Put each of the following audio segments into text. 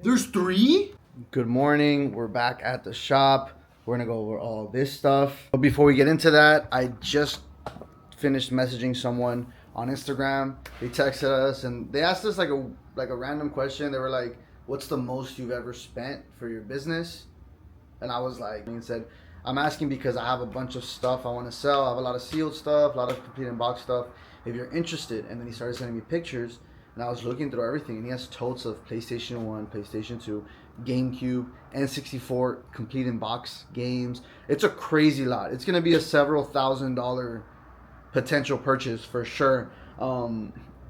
There's three? Good morning. We're back at the shop. We're going to go over all this stuff. But before we get into that, I just finished messaging someone on Instagram. They texted us and they asked us like a random question. They were like, "What's the most you've ever spent for your business?" And I was like, and said, "I'm asking because I have a bunch of stuff I want to sell. I have a lot of sealed stuff, a lot of complete in-box stuff. If you're interested." And then he started sending me pictures, and I was looking through everything, and he has totes of PlayStation 1, PlayStation 2, GameCube, N64 complete in-box games. It's a crazy lot. It's gonna be a several $1,000 potential purchase for sure.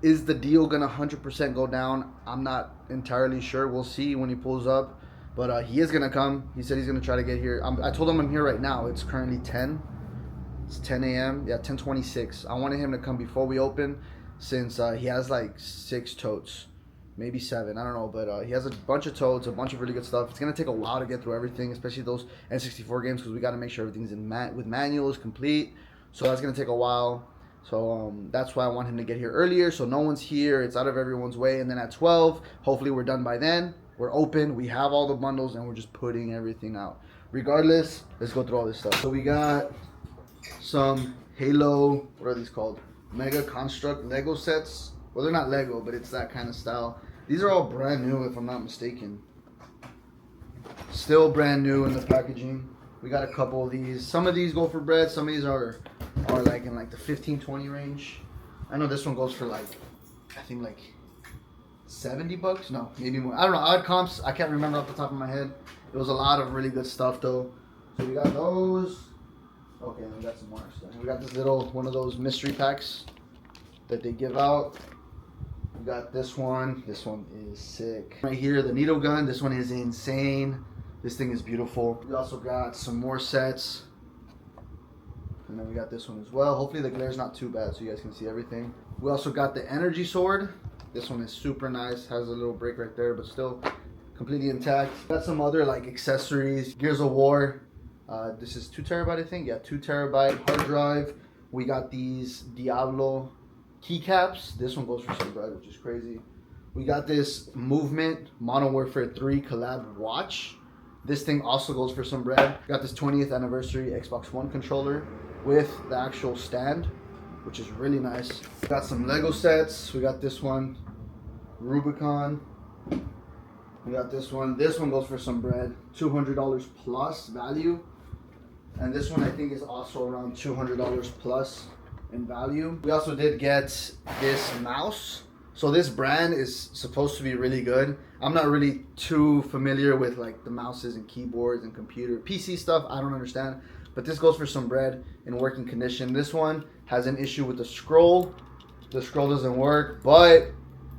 Is the deal gonna 100% go down? I'm not entirely sure. We'll see when he pulls up. But he is gonna come. He said he's gonna try to get here. I told him I'm here right now. It's currently 10. It's 10 a.m. Yeah, 10:26. I wanted him to come before we open, since he has like 6 totes, maybe 7. I don't know, but he has a bunch of totes, a bunch of really good stuff. It's gonna take a while to get through everything, especially those N64 games, because we got to make sure everything's with manuals complete. So that's gonna take a while. So that's why I want him to get here earlier, so no one's here. It's out of everyone's way. And then at 12, hopefully we're done by then. We're open, we have all the bundles, and we're just putting everything out. Regardless, let's go through all this stuff. So we got some Halo, what are these called? Mega Construct Lego sets. Well, they're not Lego, but it's that kind of style. These are all brand new, if I'm not mistaken. Still brand new in the packaging. We got a couple of these. Some of these go for bread. Some of these are like in like the 15-20 range. I know this one goes for like, I think like $70. No, maybe more. I don't know. Odd comps. I can't remember off the top of my head. It was a lot of really good stuff though. So we got those. Okay, and we got some more stuff. We got this little one of those mystery packs that they give out. We got this one. This one is sick. Right here, the needle gun. This one is insane. This thing is beautiful. We also got some more sets. And then we got this one as well. Hopefully the glare's not too bad so you guys can see everything. We also got the energy sword. This one is super nice. Has a little break right there, but still completely intact. Got some other like accessories. Gears of War. This is 2 terabyte, I think. Yeah, 2 terabyte hard drive. We got these Diablo keycaps. This one goes for some bread, which is crazy. We got this Movement Modern Warfare 3 collab watch. This thing also goes for some bread. Got this 20th anniversary Xbox One controller with the actual stand, which is really nice. We got some Lego sets. We got this one, Rubicon. We got this one. This one goes for some bread. $200 plus value. And this one I think is also around $200 plus in value. We also did get this mouse. So this brand is supposed to be really good. I'm not really too familiar with like the mouses and keyboards and computer PC stuff. I don't understand. But this goes for some bread in working condition. This one has an issue with the scroll. The scroll doesn't work, but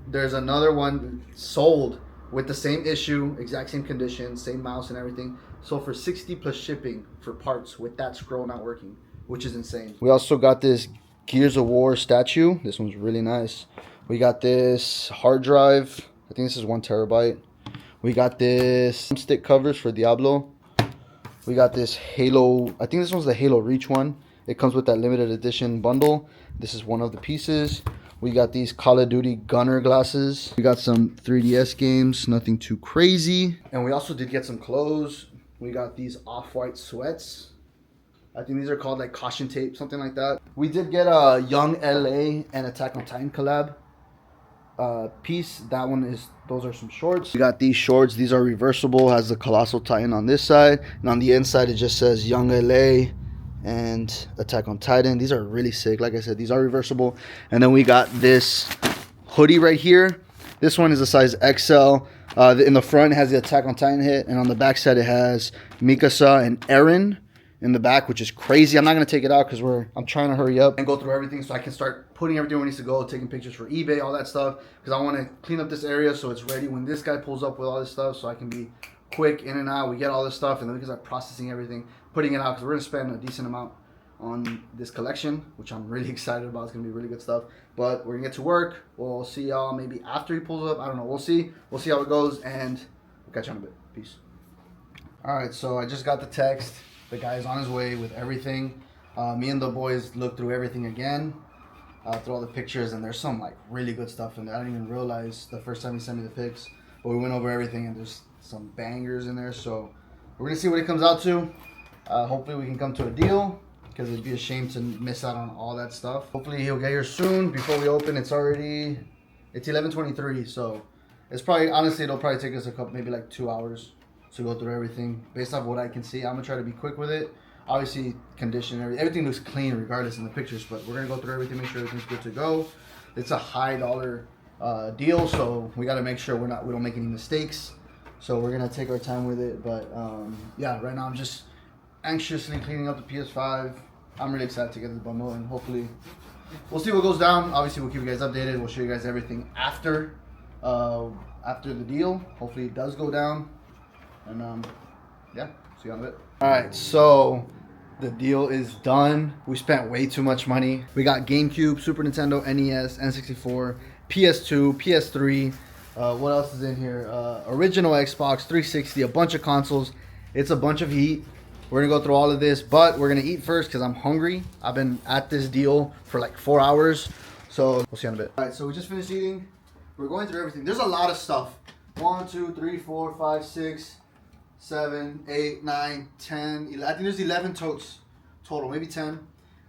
there's another one sold with the same issue, exact same condition, same mouse and everything. So for 60 plus shipping for parts with that scroll not working, which is insane. We also got this Gears of War statue. This one's really nice. We got this hard drive. I think this is 1 terabyte. We got this stick covers for Diablo. We got this Halo. I think this one's the Halo Reach one. It comes with that limited edition bundle. This is one of the pieces. We got these Call of Duty gunner glasses. We got some 3DS games, nothing too crazy. And we also did get some clothes. We got these off-white sweats. I think these are called like caution tape, something like that. We did get a Young LA and Attack on Titan collab piece. That one is, those are some shorts. We got these shorts. These are reversible. Has the Colossal Titan on this side. And on the inside, it just says Young LA and Attack on Titan. These are really sick. Like I said, these are reversible. And then we got this hoodie right here. This one is a size XL. In the front, it has the Attack on Titan hit. And on the back side, it has Mikasa and Eren in the back, which is crazy. I'm not going to take it out because I'm trying to hurry up and go through everything so I can start putting everything where it needs to go, taking pictures for eBay, all that stuff. Because I want to clean up this area so it's ready when this guy pulls up with all this stuff so I can be quick in and out. We get all this stuff and then we can start processing everything, putting it out because we're going to spend a decent amount on this collection, which I'm really excited about. It's going to be really good stuff. But we're going to get to work. We'll see y'all maybe after he pulls up. I don't know. We'll see. We'll see how it goes and we'll catch you in a bit. Peace. All right, so I just got the text. The guy is on his way with everything. Me and the boys looked through everything again, through all the pictures, and there's some like really good stuff in there. I didn't even realize the first time he sent me the pics. but we went over everything, and there's some bangers in there. So we're gonna see what it comes out to. Hopefully we can come to a deal, because it'd be a shame to miss out on all that stuff. Hopefully he'll get here soon. Before we open, it's 11:23, so it's probably, honestly, it'll probably take us maybe like 2 hours to go through everything. Based off what I can see, I'm gonna try to be quick with it. Obviously, condition, everything looks clean regardless in the pictures, but we're gonna go through everything, make sure everything's good to go. It's a high dollar deal, so we gotta make sure we don't make any mistakes. So we're gonna take our time with it, but yeah, right now I'm just anxiously cleaning up the PS5. I'm really excited to get the bundle, and hopefully we'll see what goes down. Obviously, we'll keep you guys updated. We'll show you guys everything after the deal. Hopefully it does go down, and yeah, see you in a bit. All right, so the deal is done. We spent way too much money. We got GameCube, Super Nintendo, NES, N64, PS2, PS3. What else is in here? Original Xbox 360, a bunch of consoles. It's a bunch of heat. We're gonna go through all of this, but we're gonna eat first because I'm hungry. I've been at this deal for like 4 hours, so we'll see you in a bit. All right, so we just finished eating. We're going through everything. There's a lot of stuff. 1, 2, 3, 4, 5, 6, 7, 8, 9, 10, 11. I think there's 11 totes total, maybe 10.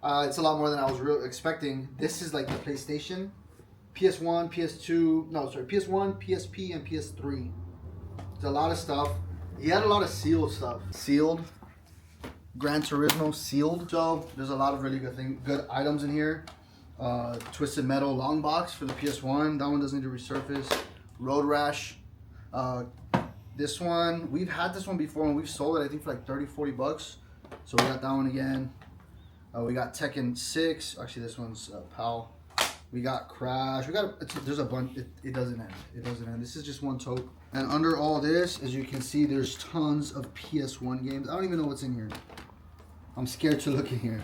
It's a lot more than I was expecting. This is like the PlayStation, PS1, PS2, no, sorry, PS1, PSP, and PS3. There's a lot of stuff. He had a lot of sealed stuff. Sealed. Gran Turismo sealed. So there's a lot of really good items in here. Twisted Metal long box for the PS1. That one doesn't need to resurface. Road Rash. This one, we've had this one before and we've sold it, I think, for like 30-40 bucks. So we got that one again. We got Tekken 6. Actually, this one's PAL. We got Crash. There's a bunch. It doesn't end. It doesn't end. This is just one tote. And under all this, as you can see, there's tons of PS1 games. I don't even know what's in here. I'm scared to look in here.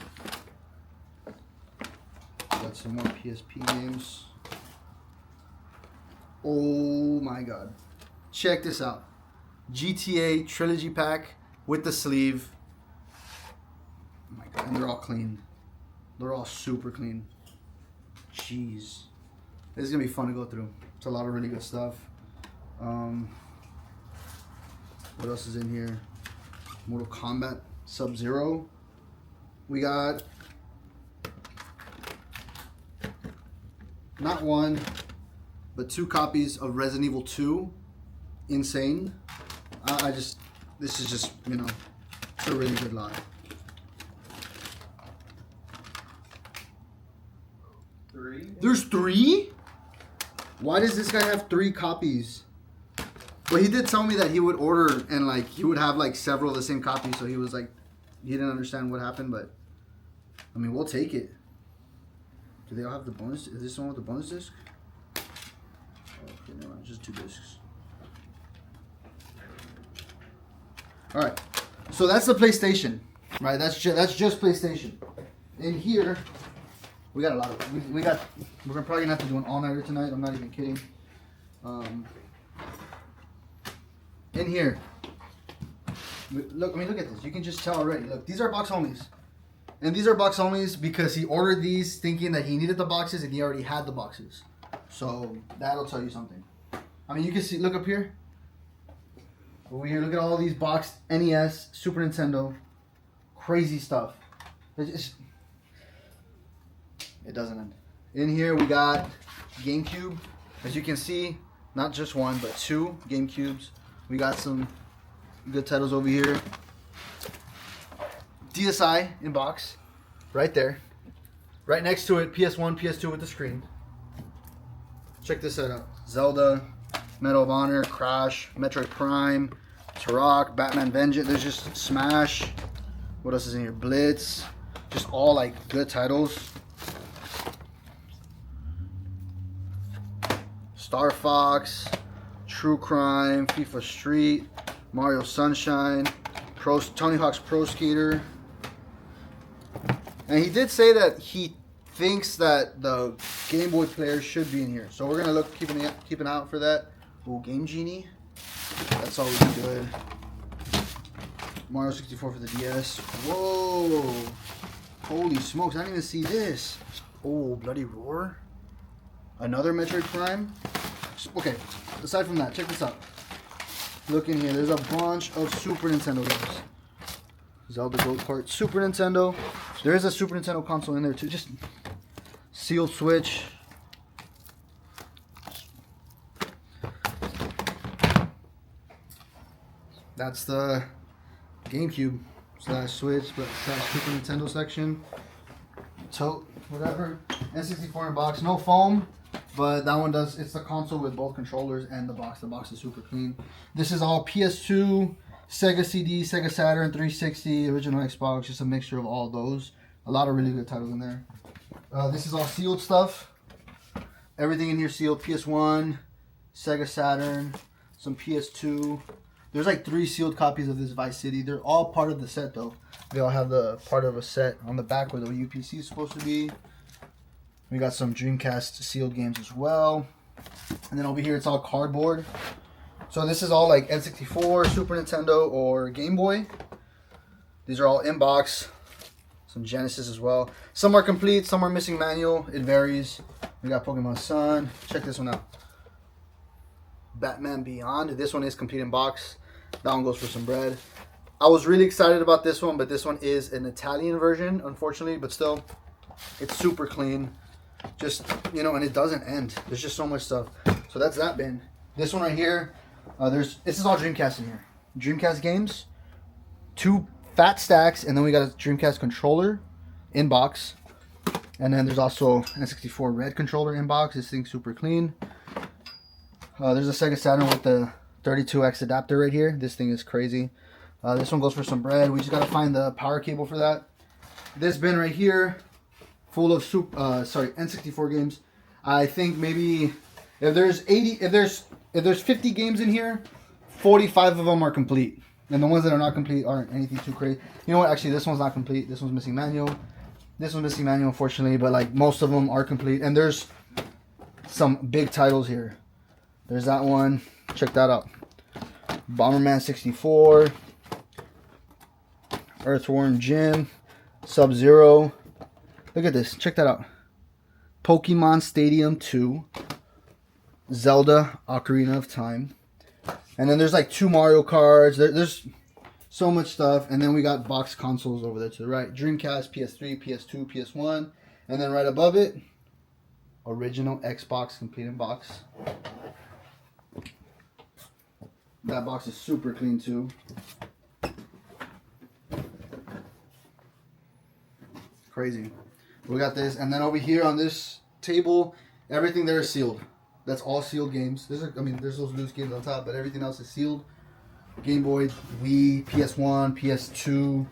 Got some more PSP games. Oh my god. Check this out. GTA Trilogy Pack with the sleeve. Oh my god, and they're all clean. They're all super clean. Jeez. This is gonna be fun to go through. It's a lot of really good stuff. What else is in here? Mortal Kombat Sub-Zero. We got not one, but 2 copies of Resident Evil 2. Insane. This is just, you know, it's a really good lot. 3? There's 3? Why does this guy have 3 copies? Well, he did tell me that he would order and like he would have like several of the same copies, so he was like, he didn't understand what happened, but I mean, we'll take it. Do they all have the bonus? Is this one with the bonus disc? Oh, okay, no, just 2 discs. All right, so that's the PlayStation, right? That's just PlayStation. In here, we got a lot of. We're probably gonna have to do an all-nighter tonight. I'm not even kidding. In here, look. I mean, look at this. You can just tell already. Look, these are box onlys, and these are box onlys because he ordered these thinking that he needed the boxes and he already had the boxes. So that'll tell you something. I mean, you can see. Look up here. Over here, look at all these boxed NES, Super Nintendo, crazy stuff. It doesn't end. In here we got GameCube. As you can see, not just one, but 2 GameCubes. We got some good titles over here. DSi in box, right there. Right next to it, PS1, PS2 with the screen. Check this out. Zelda, Medal of Honor, Crash, Metroid Prime, Turok, Batman Vengeance. There's just Smash. What else is in here? Blitz. Just all like good titles. Star Fox, True Crime, FIFA Street, Mario Sunshine, Tony Hawk's Pro Skater. And he did say that he thinks that the Game Boy player should be in here. So we're gonna keep an eye out for that. Oh, Game Genie. That's always good. Mario 64 for the DS. Whoa. Holy smokes, I didn't even see this. Oh, Bloody Roar. Another Metroid Prime. Okay, aside from that, check this out. Look in here. There's a bunch of Super Nintendo games. Zelda Goat Kart, Super Nintendo. There is a Super Nintendo console in there too. Just sealed Switch. That's the GameCube / Switch / Super Nintendo section. Tote, whatever. N64 in box, no foam, but that one does. It's the console with both controllers and the box. The box is super clean. This is all PS2, Sega CD, Sega Saturn, 360, original Xbox. Just a mixture of all those. A lot of really good titles in there. This is all sealed stuff. Everything in here sealed. PS1, Sega Saturn, some PS2. There's like 3 sealed copies of this Vice City. They're all part of the set though. They all have the part of a set on the back where the UPC is supposed to be. We got some Dreamcast sealed games as well. And then over here it's all cardboard. So this is all like N64, Super Nintendo, or Game Boy. These are all in box. Some Genesis as well. Some are complete, some are missing manual. It varies. We got Pokemon Sun. Check this one out. Batman Beyond. This one is complete in box. That one goes for some bread. I was really excited about this one, but this one is an Italian version, unfortunately, but still, it's super clean. Just, you know, and it doesn't end. There's just so much stuff. So that's that bin. This one right here, this is all Dreamcast in here. Dreamcast games, 2 fat stacks, and then we got a Dreamcast controller in box. And then there's also N64 red controller in box. This thing's super clean. There's a Sega Saturn with the 32X adapter right here. This thing is crazy. This one goes for some bread. We just gotta find the power cable for that. This bin right here, full of N64 games. I think maybe if there's 50 games in here, 45 of them are complete, and the ones that are not complete aren't anything too crazy. You know what? Actually, this one's not complete. This one's missing manual. This one's missing manual, unfortunately, but like most of them are complete. And there's some big titles here. There's that one. Check that out. Bomberman 64. Earthworm Jim. Sub-Zero. Look at this. Check that out. Pokemon Stadium 2. Zelda Ocarina of Time. And then there's like 2 Mario cards. There's so much stuff. And then we got box consoles over there to the right. Dreamcast, PS3, PS2, PS1. And then right above it, original Xbox complete in box. That box is super clean too. Crazy. We got this, and then over here on this table, everything there is sealed. That's all sealed games. There's those loose games on top, but everything else is sealed. Game Boy, Wii, PS1, PS2,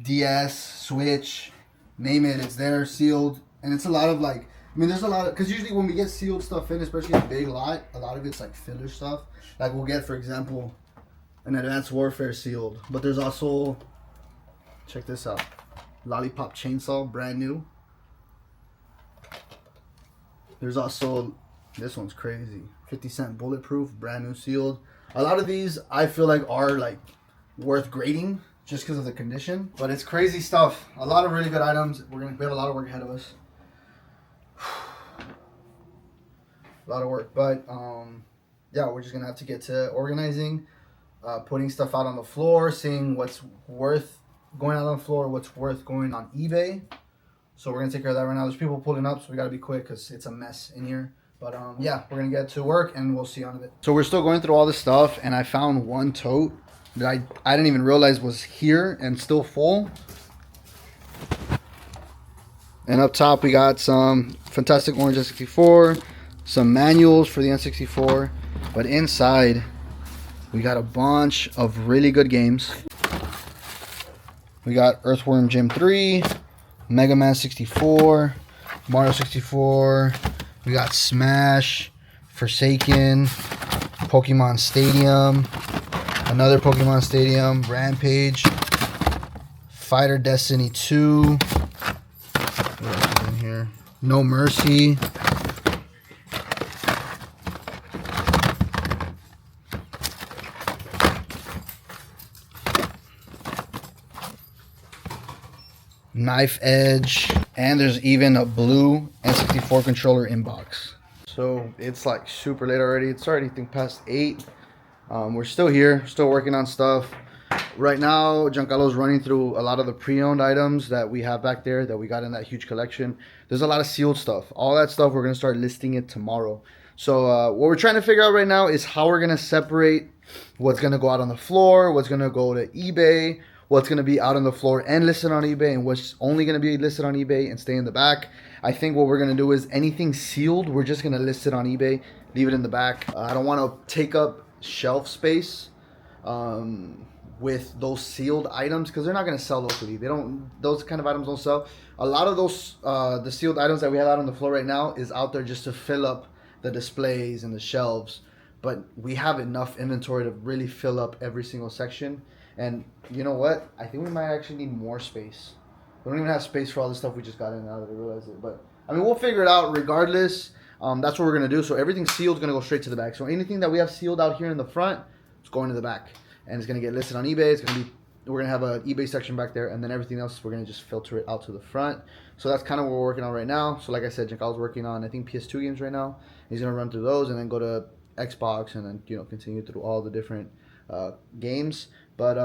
DS, Switch, name it, it's there, sealed. And it's a lot of like, there's a lot of, because usually when we get sealed stuff in, especially a big lot, a lot of it's like filler stuff. Like we'll get, for example, an Advanced Warfare sealed. But there's also, check this out, Lollipop Chainsaw, brand new. There's also, this one's crazy, 50 Cent Bulletproof, brand new sealed. A lot of these I feel like are like worth grading just because of the condition. But it's crazy stuff. A lot of really good items. We have a lot of work ahead of us. A lot of work, but yeah, we're just gonna have to get to organizing, putting stuff out on the floor, seeing what's worth going out on the floor, what's worth going on eBay. So we're gonna take care of that right now. There's people pulling up, so we gotta be quick because it's a mess in here. But yeah, we're gonna get to work and we'll see on it. So we're still going through all this stuff, and I found one tote that I didn't even realize was here and still full. And up top we got some Fantastic Orange N64, some manuals for the N64, but inside we got a bunch of really good games. We got Earthworm Jim 3, Mega Man 64, Mario 64, we got Smash, Forsaken, Pokemon Stadium, another Pokemon Stadium, Rampage, Fighter Destiny 2, what else is in here? No Mercy, Knife Edge, and there's even a blue N64 controller in box. So it's like super late already. It's already, I think, past 8. We're still here, still working on stuff. Right now, Giancarlo's running through a lot of the pre-owned items that we have back there that we got in that huge collection. There's a lot of sealed stuff. All that stuff, we're going to start listing it tomorrow. So what we're trying to figure out right now is how we're going to separate what's going to go out on the floor, what's going to go to eBay, what's going to be out on the floor and listed on eBay, and what's only going to be listed on eBay and stay in the back. I think what we're going to do is anything sealed, we're just going to list it on eBay, leave it in the back. I don't want to take up shelf space with those sealed items because they're not going to sell locally. Those kind of items don't sell. A lot of those the sealed items that we have out on the floor right now is out there just to fill up the displays and the shelves, but we have enough inventory to really fill up every single section. And you know what, I think we might actually need more space. We don't even have space for all the stuff we just got in now that I realize it, but I mean, we'll figure it out regardless. That's what we're going to do. So everything sealed is going to go straight to the back. So anything that we have sealed out here in the front, it's going to the back. And it's going to get listed on eBay. We're going to have an eBay section back there. And then everything else, we're going to just filter it out to the front. So that's kind of what we're working on right now. So like I said, Giancarlo's working on, I think, PS2 games right now. He's going to run through those and then go to Xbox and then, continue through all the different games. But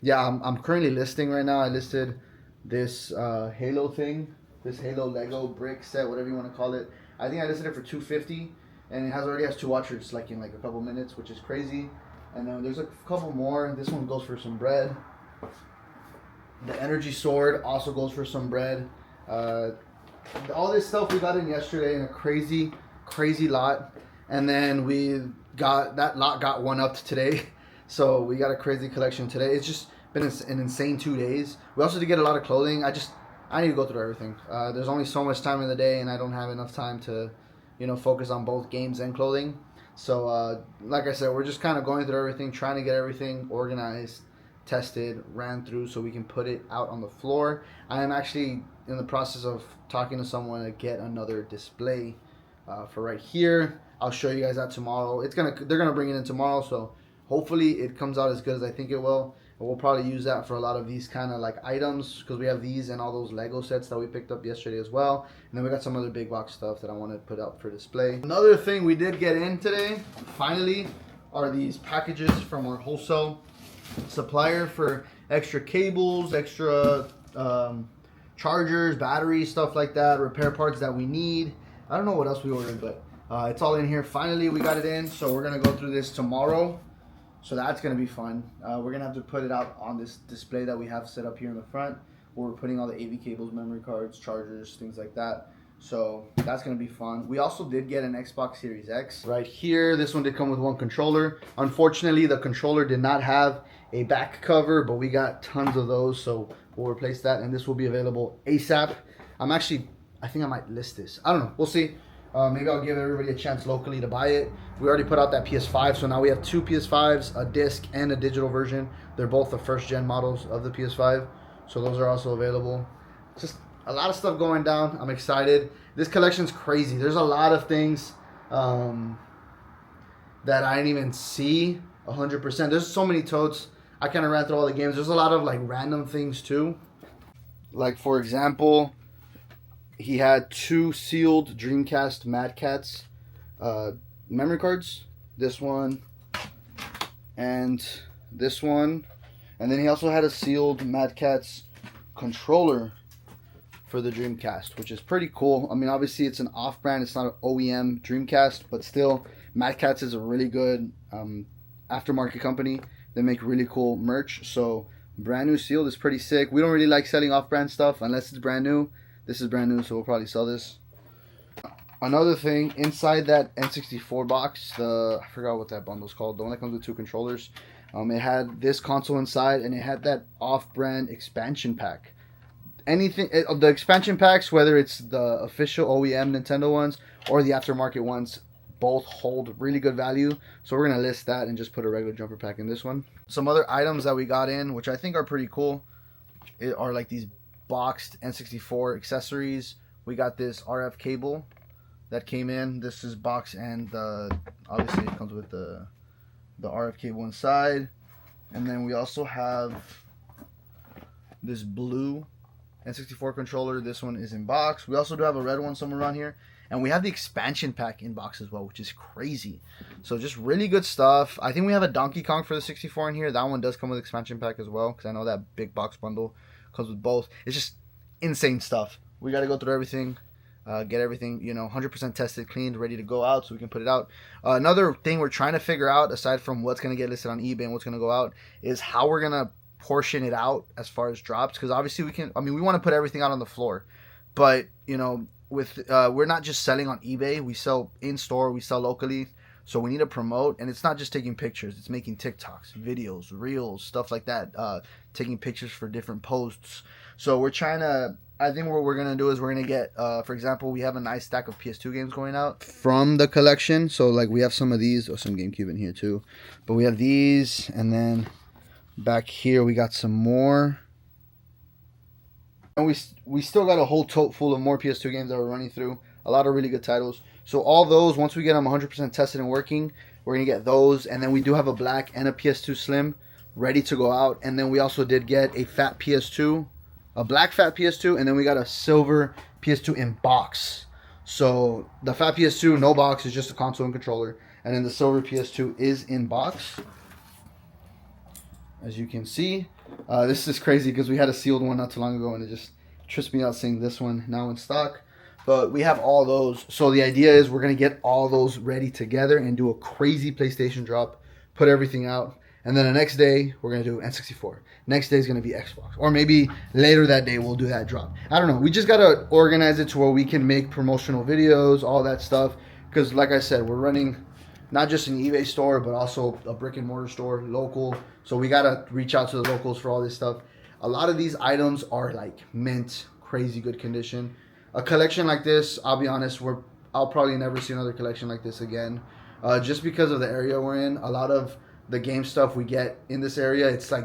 yeah, I'm currently listing right now. I listed this Halo thing, this Halo Lego brick set, whatever you want to call it. I think I listed it for $250, and it already has 2 watchers like in like a couple minutes, which is crazy. And then there's a couple more. This one goes for some bread. The energy sword also goes for some bread. All this stuff we got in yesterday in a crazy lot, and then that lot got one upped today. So we got a crazy collection today. It's just been an insane 2 days. We also did get a lot of clothing. I need to go through everything. There's only so much time in the day, and I don't have enough time to, focus on both games and clothing. So, like I said, we're just kind of going through everything, trying to get everything organized, tested, ran through so we can put it out on the floor. I am actually in the process of talking to someone to get another display for right here. I'll show you guys that tomorrow. They're gonna bring it in tomorrow, so hopefully it comes out as good as I think it will. And we'll probably use that for a lot of these kind of like items because we have these and all those Lego sets that we picked up yesterday as well. And then we got some other big box stuff that I want to put up for display. Another thing we did get in today, finally, are these packages from our wholesale supplier for extra cables, extra chargers, batteries, stuff like that, repair parts that we need. I don't know what else we ordered, but it's all in here. Finally, we got it in, so we're going to go through this tomorrow. So that's going to be fun. We're going to have to put it out on this display that we have set up here in the front, where we're putting all the AV cables, memory cards, chargers, things like that. So that's going to be fun. We also did get an Xbox Series X. Right here, this one did come with one controller. Unfortunately, the controller did not have a back cover, but we got tons of those, so we'll replace that, and this will be available ASAP. I think I might list this. I don't know. We'll see. Maybe I'll give everybody a chance locally to buy it. We already put out that PS5, so now we have 2 PS5s, a disc and a digital version. They're both the first gen models of the PS5, so those are also available. Just a lot of stuff going down. I'm excited. This collection's crazy. There's a lot of things that I didn't even see 100%. There's so many totes. I kind of ran through all the games. There's a lot of like random things too. Like for example, he had 2 sealed Dreamcast Mad Catz memory cards. This one and this one. And then he also had a sealed Mad Catz controller for the Dreamcast, which is pretty cool. I mean, obviously it's an off-brand. It's not an OEM Dreamcast, but still, Mad Catz is a really good aftermarket company. They make really cool merch. So brand new sealed is pretty sick. We don't really like selling off-brand stuff unless it's brand new. This is brand new, so we'll probably sell this. Another thing, inside that N64 box, I forgot what that bundle's called, the one that comes with 2 controllers, it had this console inside, and it had that off-brand expansion pack. The expansion packs, whether it's the official OEM Nintendo ones or the aftermarket ones, both hold really good value. So we're going to list that and just put a regular jumper pack in this one. Some other items that we got in, which I think are pretty cool, are like these boxed N64 accessories. We got this RF cable that came in. This is boxed, and obviously it comes with the RF cable inside. And then we also have this blue N64 controller. This one is in box. We also do have a red one somewhere around here. And we have the expansion pack in box as well, which is crazy. So just really good stuff. I think we have a Donkey Kong for the 64 in here. That one does come with expansion pack as well, because I know that big box bundle comes with both. It's just insane stuff. We got to go through everything, get everything, 100% tested, cleaned, ready to go out so we can put it out. Another thing we're trying to figure out, aside from what's going to get listed on eBay and what's going to go out, is how we're going to portion it out as far as drops, because obviously we want to put everything out on the floor, but with we're not just selling on eBay. We sell in store, we sell locally, so we need to promote. And it's not just taking pictures, it's making TikToks, videos, reels, stuff like that, taking pictures for different posts. So we're trying to, I think what we're gonna do is we're gonna get for example, we have a nice stack of PS2 games going out from the collection. So like we have some of these, some GameCube in here too, but we have these, and then back here we got some more. And we still got a whole tote full of more PS2 games that we're running through. A lot of really good titles. So all those, once we get them 100% tested and working, we're going to get those. And then we do have a black and a PS2 Slim ready to go out. And then we also did get a fat PS2, a black fat PS2, and then we got a silver PS2 in box. So the fat PS2, no box, is just a console and controller. And then the silver PS2 is in box, as you can see. This is crazy because we had a sealed one not too long ago, and it just trips me out seeing this one now in stock. But we have all those. So the idea is we're going to get all those ready together and do a crazy PlayStation drop, put everything out. And then the next day, we're going to do N64. Next day is going to be Xbox. Or maybe later that day, we'll do that drop. I don't know. We just got to organize it to where we can make promotional videos, all that stuff. Because like I said, we're running not just an eBay store, but also a brick and mortar store, local. So we got to reach out to the locals for all this stuff. A lot of these items are like mint, crazy good condition. A collection like this, I'll be honest, I'll probably never see another collection like this again. Just because of the area we're in. A lot of the game stuff we get in this area, it's like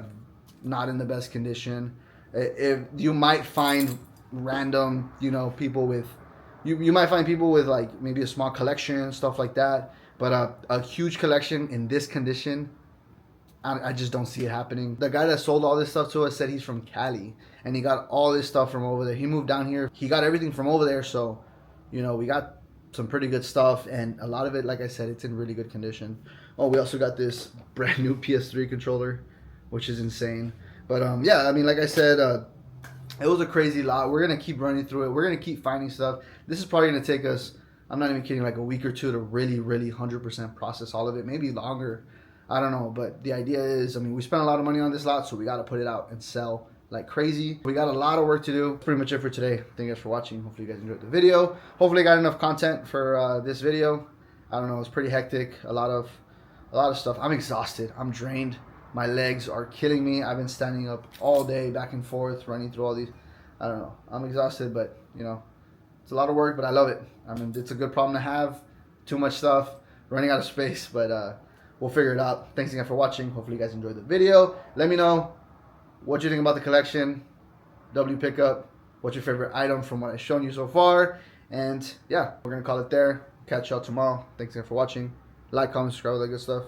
not in the best condition. If you might find random, people with, you might find people with like maybe a small collection, stuff like that. But a huge collection in this condition, I just don't see it happening. The guy that sold all this stuff to us said he's from Cali, and he got all this stuff from over there. He moved down here. He got everything from over there. So, we got some pretty good stuff. And a lot of it, like I said, it's in really good condition. Oh, we also got this brand new PS3 controller, which is insane. But, yeah, I mean, like I said, it was a crazy lot. We're going to keep running through it. We're going to keep finding stuff. This is probably going to take us, I'm not even kidding, like a week or two to really, really 100% process all of it. Maybe longer. I don't know. But the idea is, I mean, we spent a lot of money on this lot, so we got to put it out and sell like crazy. We got a lot of work to do. Pretty much it for today. Thank you guys for watching. Hopefully you guys enjoyed the video. Hopefully I got enough content for this video. I don't know. It's pretty hectic. A lot of stuff. I'm exhausted. I'm drained. My legs are killing me. I've been standing up all day, back and forth, running through all these. I don't know. I'm exhausted, but it's a lot of work, but I love it. I mean, it's a good problem to have. Too much stuff, running out of space, but we'll figure it out. Thanks again for watching. Hopefully you guys enjoyed the video. Let me know what you think about the collection, W pickup, what's your favorite item from what I've shown you so far. And yeah, we're going to call it there. Catch y'all tomorrow. Thanks again for watching. Like, comment, subscribe, all that good stuff.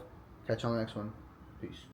Catch you on the next one. Peace.